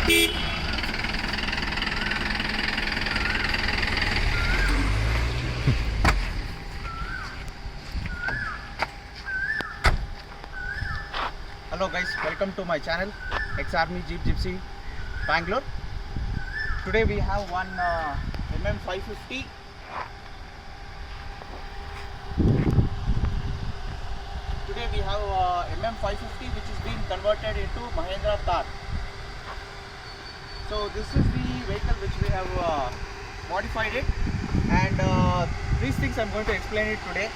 Hello guys, welcome to my channel Ex-Army Jeep Gypsy Bangalore. Today we have one MM550. Today we have MM550 which is being converted into Mahindra Thar. So this is the vehicle which we have modified it, and these things I'm going to explain it today.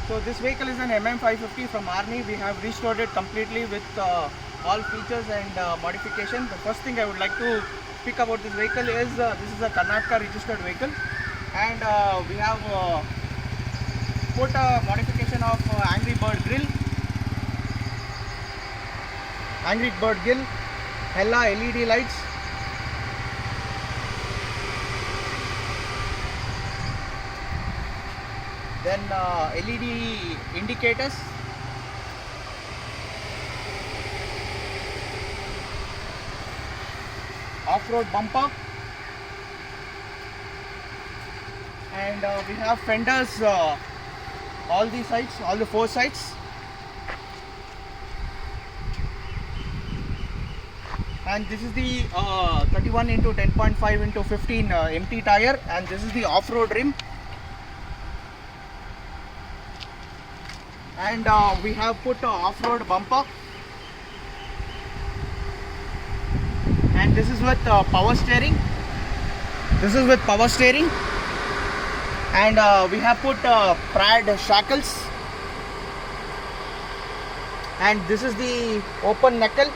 So this vehicle is an MM550 from Army. We have restored it completely with all features and modification. The first thing I would like to speak about this vehicle is this is a Karnataka registered vehicle, and we have put a modification of Angry Bird grill, Hella LED lights, then LED indicators, off-road bumper, and we have fenders all the sides, all the four sides, and this is the 31 into 10.5 into 15 empty tire, and this is the off-road rim. And we have put off-road bumper, and this is with power steering. And we have put Prad shackles, and this is the open knuckle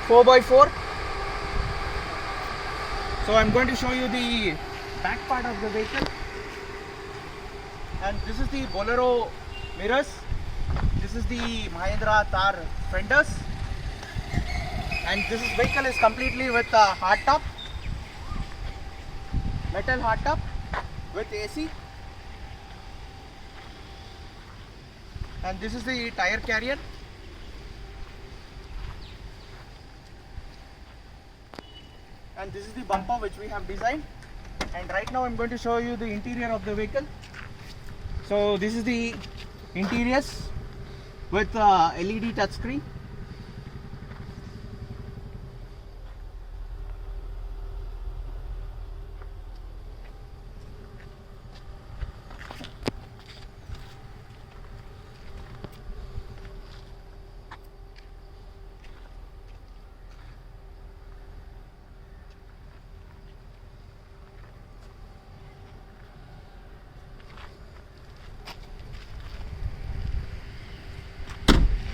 4x4. So I'm going to show you the back part of the vehicle, and this is the Bolero mirrors. This is the Mahindra Thar fenders, and this vehicle is completely with hardtop, metal hardtop with AC, and this is the tire carrier, and this is the bumper which we have designed. And right now I'm going to show you the interior of the vehicle. So this is the interiors with LED touchscreen.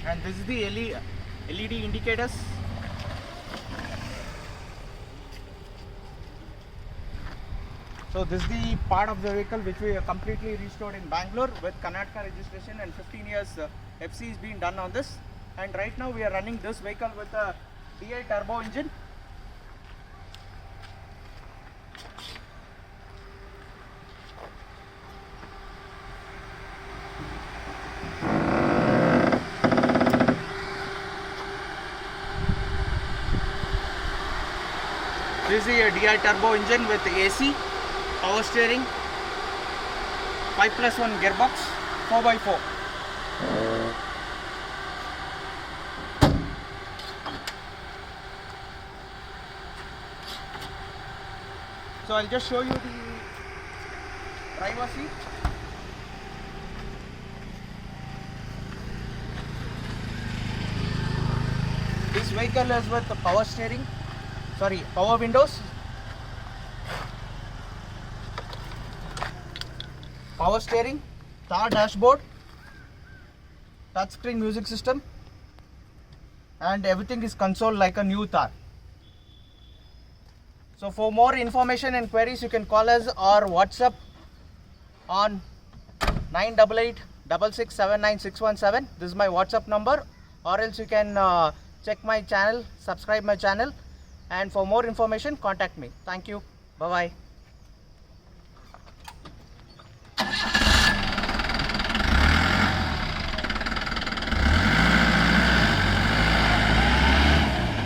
And this is the LED indicators. So this is the part of the vehicle which we have completely restored in Bangalore with Karnataka registration, and 15 years FC is being done on this. And right now we are running this vehicle with a DI turbo engine. This is a DI turbo engine with AC, power steering, 5+1 gearbox, 4x4. So I'll just show you the driver seat. This vehicle is with the power windows, power steering, Thar dashboard, touchscreen music system, and everything is console like a new Thar. So for more information and queries, you can call us or WhatsApp on 988-6679617. This is my WhatsApp number, or else you can check my channel, subscribe my channel, and for more information contact me. Thank you. Bye bye.